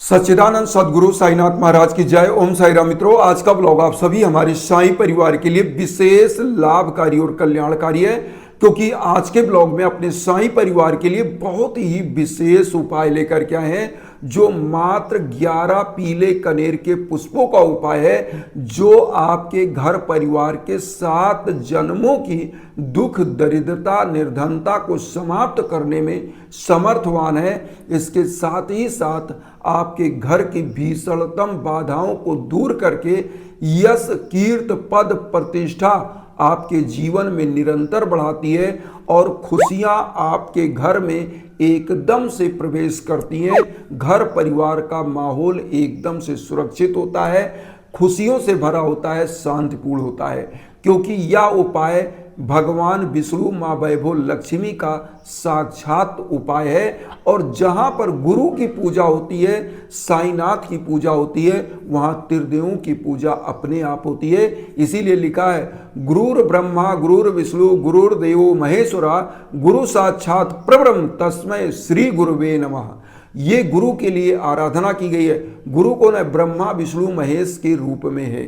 सच्चिदानंद सदगुरु साईनाथ महाराज की जय। ओम साई राम। मित्रों, आज का ब्लॉग आप सभी हमारे साईं परिवार के लिए विशेष लाभकारी और कल्याणकारी है, क्योंकि आज के ब्लॉग में अपने साईं परिवार के लिए बहुत ही विशेष उपाय लेकर के आए हैं, जो मात्र 11 पीले कनेर के पुष्पों का उपाय है, जो आपके घर परिवार के 7 जन्मों की दुख दरिद्रता निर्धनता को समाप्त करने में समर्थवान है। इसके साथ ही साथ आपके घर की भीषणतम बाधाओं को दूर करके यश कीर्त पद प्रतिष्ठा आपके जीवन में निरंतर बढ़ाती है और खुशियां आपके घर में एकदम से प्रवेश करती हैं। घर परिवार का माहौल एकदम से सुरक्षित होता है, खुशियों से भरा होता है, शांतिपूर्ण होता है, क्योंकि यह उपाय भगवान विष्णु माँ वैभव लक्ष्मी का साक्षात उपाय है। और जहाँ पर गुरु की पूजा होती है, साईनाथ की पूजा होती है, वहाँ त्रिदेवों की पूजा अपने आप होती है। इसीलिए लिखा है, गुरुर ब्रह्मा गुरुर विष्णु गुरुर्देवो महेश्वरा गुरु साक्षात परब्रह्म तस्मै श्री गुरुवे नमः। ये गुरु के लिए आराधना की गई है। गुरु को न ब्रह्मा विष्णु महेश के रूप में है।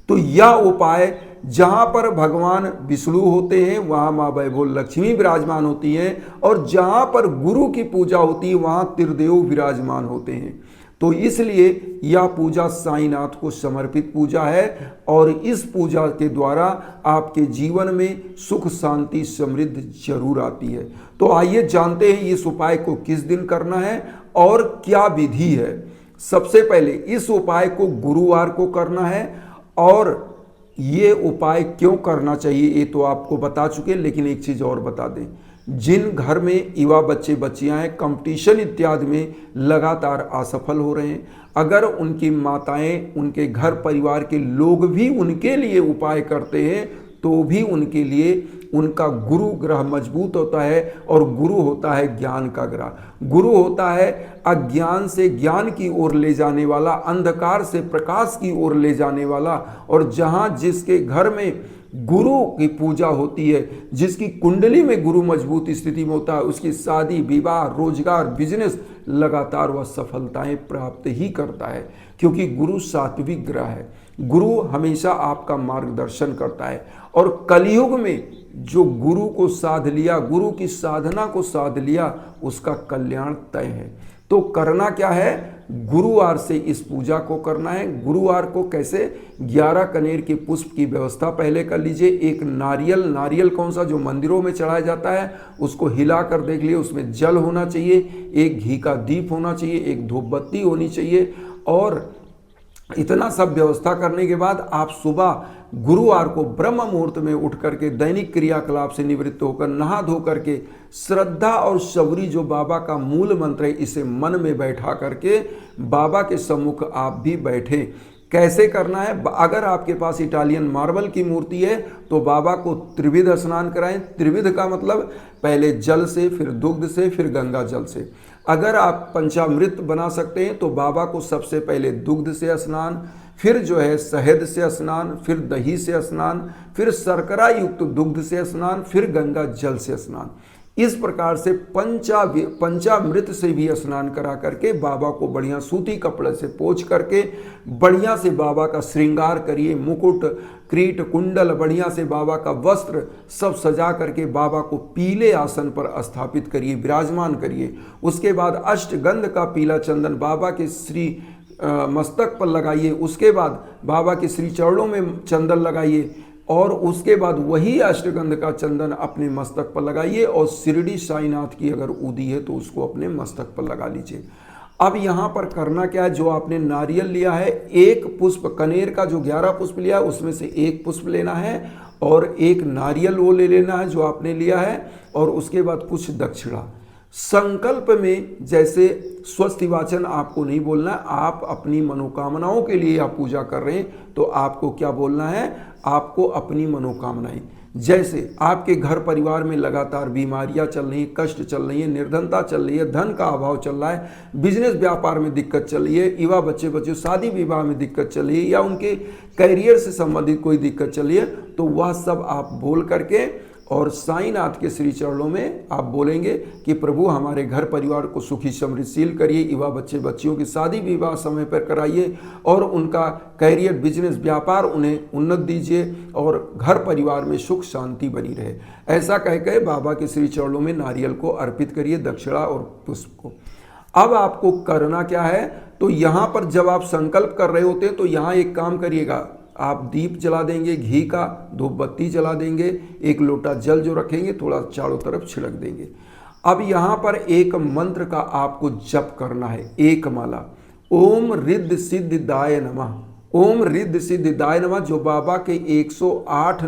तो यह उपाय जहाँ पर भगवान विष्णु होते हैं वहाँ माँ वैभव लक्ष्मी विराजमान होती है, और जहाँ पर गुरु की पूजा होती है वहाँ त्रिदेव विराजमान होते हैं। तो इसलिए यह पूजा साईनाथ को समर्पित पूजा है, और इस पूजा के द्वारा आपके जीवन में सुख शांति समृद्धि जरूर आती है। तो आइए जानते हैं इस उपाय को किस दिन करना है और क्या विधि है। सबसे पहले इस उपाय को गुरुवार को करना है, और ये उपाय क्यों करना चाहिए ये तो आपको बता चुके, लेकिन एक चीज़ और बता दें। जिन घर में युवा बच्चे बच्चियां हैं कंपटीशन इत्यादि में लगातार असफल हो रहे हैं, अगर उनकी माताएं उनके घर परिवार के लोग भी उनके लिए उपाय करते हैं, तो भी उनके लिए उनका गुरु ग्रह मजबूत होता है। और गुरु होता है ज्ञान का ग्रह। गुरु होता है अज्ञान से ज्ञान की ओर ले जाने वाला, अंधकार से प्रकाश की ओर ले जाने वाला। और जहाँ जिसके घर में गुरु की पूजा होती है, जिसकी कुंडली में गुरु मजबूत स्थिति में होता है, उसकी शादी विवाह रोजगार बिजनेस लगातार वह सफलताएं प्राप्त ही करता है, क्योंकि गुरु सात्विक ग्रह है। गुरु हमेशा आपका मार्गदर्शन करता है। और कलयुग में जो गुरु को साध लिया, गुरु की साधना को साध लिया, उसका कल्याण तय है। तो करना क्या है, गुरुवार से इस पूजा को करना है। गुरुवार को कैसे, 11 कनेर के पुष्प की व्यवस्था पहले कर लीजिए। एक नारियल कौन सा, जो मंदिरों में चढ़ाया जाता है, उसको हिला कर देख लिए, उसमें जल होना चाहिए, एक घी का दीप होना चाहिए, एक धूप बत्ती होनी चाहिए। और इतना सब व्यवस्था करने के बाद आप सुबह गुरुवार को ब्रह्म मुहूर्त में उठ करके दैनिक क्रियाकलाप से निवृत्त होकर नहा धो करके श्रद्धा और शबरी जो बाबा का मूल मंत्र है, इसे मन में बैठा करके बाबा के सम्मुख आप भी बैठे। कैसे करना है, अगर आपके पास इटालियन मार्बल की मूर्ति है तो बाबा को त्रिविध स्नान कराएं। त्रिविध का मतलब पहले जल से, फिर दुग्ध से, फिर गंगा जल से। अगर आप पंचामृत बना सकते हैं तो बाबा को सबसे पहले दुग्ध से स्नान, फिर जो है शहद से स्नान, फिर दही से स्नान, फिर शर्करा युक्त दुग्ध से स्नान, फिर गंगा जल से स्नान। इस प्रकार से पंचामृत से भी स्नान करा करके बाबा को बढ़िया सूती कपड़े से पोंछ करके बढ़िया से बाबा का श्रृंगार करिए। मुकुट क्रीट कुंडल बढ़िया से बाबा का वस्त्र सब सजा करके बाबा को पीले आसन पर स्थापित करिए, विराजमान करिए। उसके बाद अष्टगंध का पीला चंदन बाबा के श्री मस्तक पर लगाइए। उसके बाद बाबा के श्री चरणों में चंदन लगाइए, और उसके बाद वही अष्टगंध का चंदन अपने मस्तक पर लगाइए। और शिरडी साईनाथ की अगर उदी है तो उसको अपने मस्तक पर लगा लीजिए। अब यहाँ पर करना क्या है, जो आपने नारियल लिया है, एक पुष्प कनेर का जो 11 पुष्प लिया है उसमें से एक पुष्प लेना है, और एक नारियल वो ले लेना है जो आपने लिया है। और उसके बाद कुछ दक्षिणा। संकल्प में जैसे स्वस्ति वाचन आपको नहीं बोलना है, आप अपनी मनोकामनाओं के लिए आप पूजा कर रहे हैं तो आपको क्या बोलना है, आपको अपनी मनोकामनाएं, जैसे आपके घर परिवार में लगातार बीमारियां चल रही हैं, कष्ट चल रही है, निर्धनता चल रही है, धन का अभाव चल रहा है, बिजनेस व्यापार में दिक्कत चल रही है, युवा बच्चे शादी विवाह में दिक्कत चल रही है, या उनके करियर से संबंधित कोई दिक्कत चल रही है, तो वह सब आप बोल करके और साईनाथ के श्री चरणों में आप बोलेंगे कि प्रभु हमारे घर परिवार को सुखी समृद्धशील करिए, युवा बच्चे बच्चियों की शादी विवाह समय पर कराइए और उनका कैरियर बिजनेस व्यापार उन्हें उन्नत दीजिए और घर परिवार में सुख शांति बनी रहे। ऐसा कह के बाबा के श्री चरणों में नारियल को अर्पित करिए, दक्षिणा और पुष्प को। अब आपको करना क्या है, तो यहाँ पर जब आप संकल्प कर रहे होते हैं तो यहाँ एक काम करिएगा, आप दीप जला देंगे, घी का धूप बत्ती जला देंगे, एक लोटा जल जो रखेंगे थोड़ा चारों तरफ छिड़क देंगे। अब यहाँ पर एक मंत्र का आपको जप करना है, एक माला, ओम रिद्ध सिद्धिदाय नमः। ओम रिद्ध सिद्धिदाय नमः जो बाबा के 108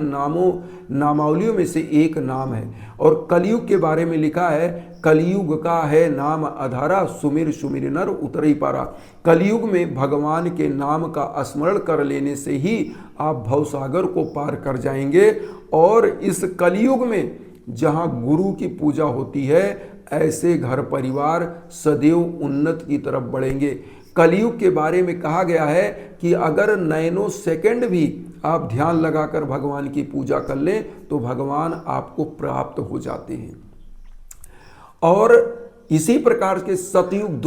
नामावलियों में से एक नाम है और कलयुग के बारे में लिखा है, कलयुग का है नाम अधारा, सुमिर सुमिर नर उतरई पारा। कलयुग में भगवान के नाम का स्मरण कर लेने से ही आप भवसागर को पार कर जाएंगे और इस कलयुग में जहाँ गुरु की पूजा होती है ऐसे घर परिवार सदैव उन्नत की तरफ बढ़ेंगे। कलयुग के बारे में कहा गया है कि अगर नैनो सेकंड भी आप ध्यान लगाकर भगवान की पूजा कर लें तो भगवान आपको प्राप्त हो जाते हैं। और इसी प्रकार के सतयुग,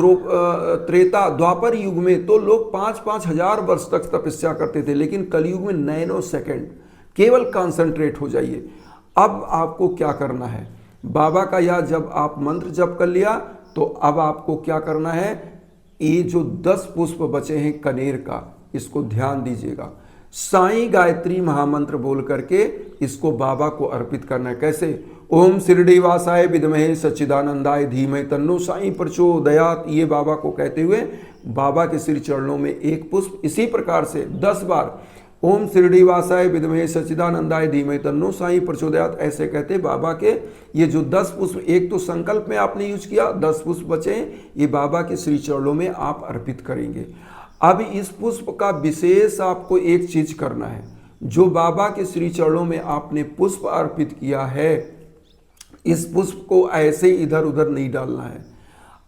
त्रेता, द्वापर युग में तो लोग 5-5 हजार वर्ष तक तपस्या करते थे, लेकिन कलयुग में नैनो सेकंड, केवल कंसंट्रेट हो जाइए। अब आपको क्या करना है, बाबा का यह जब आप मंत्र जप कर लिया तो अब आपको क्या करना है, ये जो 10 पुष्प बचे हैं कनेर का, इसको ध्यान दीजिएगा। साईं गायत्री महामंत्र बोल करके इसको बाबा को अर्पित करना है। कैसे, ओम शिरडी वासाय विद्महे सच्चिदानंदाय धीमहि तन्नो साईं प्रचोदयात्, ये बाबा को कहते हुए बाबा के श्री चरणों में एक पुष्प, इसी प्रकार से 10 बार ओम शिरडी वासाय विद्महे सच्चिदानंदाय धीमहि तन्नो साईं प्रचोदयात्, ऐसे कहते बाबा के ये जो 10 पुष्प, एक तो संकल्प में आपने यूज किया, 10 पुष्प बचे, ये बाबा के श्री चरणों में आप अर्पित करेंगे। अब इस पुष्प का विशेष आपको एक चीज करना है, जो बाबा के श्री चरणों में आपने पुष्प अर्पित किया है, इस पुष्प को ऐसे इधर उधर नहीं डालना है।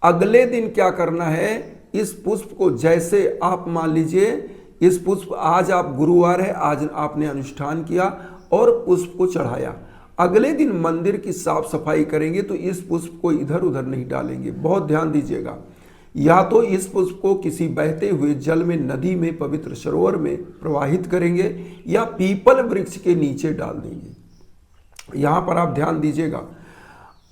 अगले दिन क्या करना है, इस पुष्प को जैसे आप मान लीजिए इस पुष्प, आज आप गुरुवार है, आज आपने अनुष्ठान किया और पुष्प को चढ़ाया, अगले दिन मंदिर की साफ सफाई करेंगे तो इस पुष्प को इधर उधर नहीं डालेंगे। बहुत ध्यान दीजिएगा, या तो इस पुष्प को किसी बहते हुए जल में, नदी में, पवित्र सरोवर में प्रवाहित करेंगे या पीपल वृक्ष के नीचे डाल देंगे। यहां पर आप ध्यान दीजिएगा।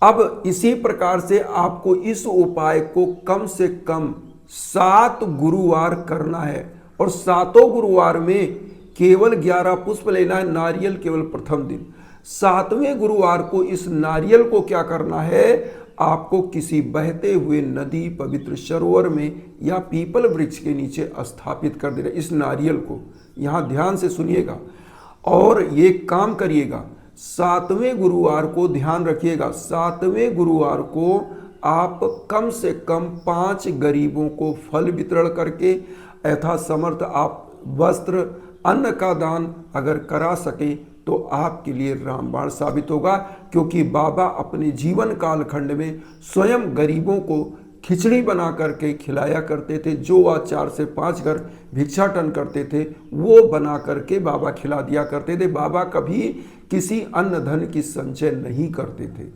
अब इसी प्रकार से आपको इस उपाय को कम से कम 7 गुरुवार करना है और 7 गुरुवार में केवल 11 पुष्प लेना है, नारियल केवल प्रथम दिन। 7वें गुरुवार को इस नारियल को क्या करना है, आपको किसी बहते हुए नदी, पवित्र सरोवर में या पीपल वृक्ष के नीचे स्थापित कर देना इस नारियल को। यहाँ ध्यान से सुनिएगा और ये काम करिएगा। 7वें गुरुवार को ध्यान रखिएगा, 7वें गुरुवार को आप कम से कम 5 गरीबों को फल वितरण करके, यथासमर्थ आप वस्त्र, अन्न का दान अगर करा सके तो आपके लिए रामबाण साबित होगा, क्योंकि बाबा अपने जीवन कालखंड में स्वयं गरीबों को खिचड़ी बना करके खिलाया करते थे। जो वह 4 से 5 घर भिक्षाटन करते थे वो बना करके बाबा खिला दिया करते थे। बाबा कभी किसी अन्न धन की संचय नहीं करते थे।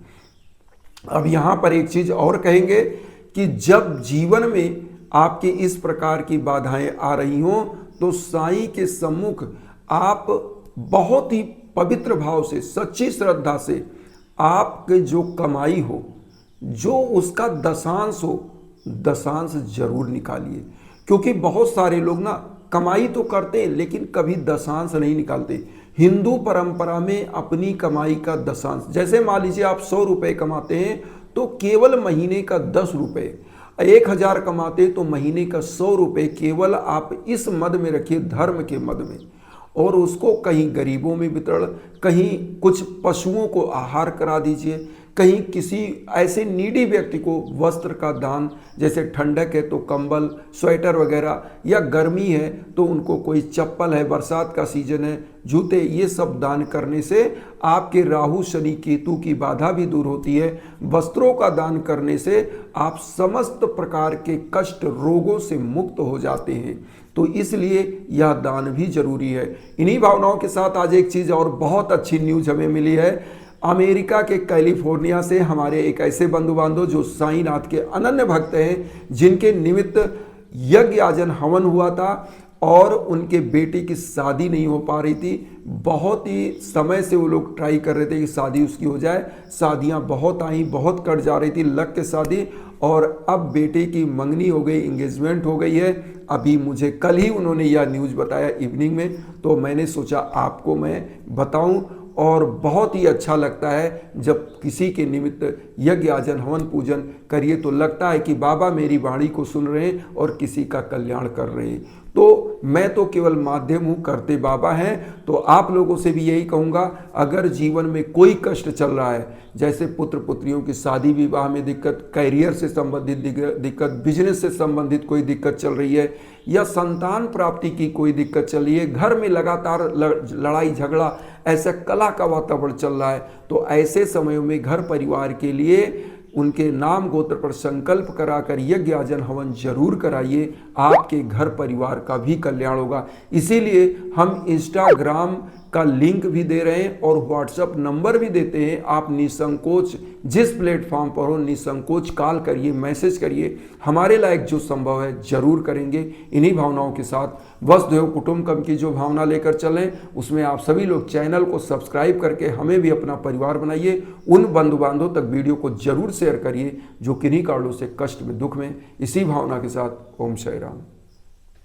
अब यहाँ पर एक चीज और कहेंगे कि जब जीवन में आपके इस प्रकार की बाधाएं आ रही हों तो साईं के सम्मुख आप बहुत ही पवित्र भाव से, सच्ची श्रद्धा से आपके जो कमाई हो, जो उसका दशांश हो, दशांश जरूर निकालिए। क्योंकि बहुत सारे लोग ना कमाई तो करते हैं लेकिन कभी दशांश नहीं निकालते। हिंदू परंपरा में अपनी कमाई का दशांश, जैसे मान लीजिए आप 100 रुपये कमाते हैं तो केवल महीने का 10 रुपये, 1000 कमाते तो महीने का 100 रुपये केवल आप इस मद में रखिए, धर्म के मद में, और उसको कहीं गरीबों में वितरण, कहीं कुछ पशुओं को आहार करा दीजिए, कहीं किसी ऐसे नीडी व्यक्ति को वस्त्र का दान, जैसे ठंडक है तो कंबल, स्वेटर वगैरह, या गर्मी है तो उनको कोई चप्पल है, बरसात का सीजन है, जूते, ये सब दान करने से आपके राहु शनि केतु की बाधा भी दूर होती है। वस्त्रों का दान करने से आप समस्त प्रकार के कष्ट, रोगों से मुक्त हो जाते हैं। तो इसलिए यह दान भी जरूरी है। इन्हीं भावनाओं के साथ आज एक चीज़ और बहुत अच्छी न्यूज हमें मिली है। अमेरिका के कैलिफोर्निया से हमारे एक ऐसे बंधु बांधव जो साईनाथ के अनन्य भक्त हैं, जिनके निमित्त यज्ञ आजन हवन हुआ था और उनके बेटे की शादी नहीं हो पा रही थी। बहुत ही समय से वो लोग ट्राई कर रहे थे कि शादी उसकी हो जाए। शादियां बहुत आई, बहुत कट जा रही थी लग के शादी, और अब बेटे की मंगनी हो गई, इंगेजमेंट हो गई है। अभी मुझे कल ही उन्होंने यह न्यूज़ बताया इवनिंग में, तो मैंने सोचा आपको मैं बताऊं। और बहुत ही अच्छा लगता है जब किसी के निमित्त यज्ञ आजन हवन पूजन करिए तो लगता है कि बाबा मेरी वाणी को सुन रहे हैं और किसी का कल्याण कर रहे हैं। तो मैं तो केवल माध्यम हूँ, करते बाबा हैं। तो आप लोगों से भी यही कहूँगा, अगर जीवन में कोई कष्ट चल रहा है, जैसे पुत्र पुत्रियों की शादी विवाह में दिक्कत, कैरियर से संबंधित दिक्कत, बिजनेस से संबंधित कोई दिक्कत चल रही है, या संतान प्राप्ति की कोई दिक्कत चल रही है, घर में लगातार लड़ाई झगड़ा, ऐसा कला का वातावरण चल रहा है, तो ऐसे समयों में घर परिवार के लिए उनके नाम गोत्र पर संकल्प कराकर यज्ञ आजन हवन जरूर कराइए। आपके घर परिवार का भी कल्याण होगा। इसीलिए हम इंस्टाग्राम का लिंक भी दे रहे हैं और व्हाट्सएप नंबर भी देते हैं। आप निसंकोच जिस प्लेटफॉर्म पर हो निसंकोच कॉल करिए, मैसेज करिए। हमारे लायक जो संभव है जरूर करेंगे। इन्हीं भावनाओं के साथ वसुधैव कुटुंबकम की जो भावना लेकर चलें, उसमें आप सभी लोग चैनल को सब्सक्राइब करके हमें भी अपना परिवार बनाइए। उन बंधु बांधवों तक वीडियो को जरूर शेयर करिए जो किन्हीं कारणों से कष्ट में, दुख में। इसी भावना के साथ ओम साई राम।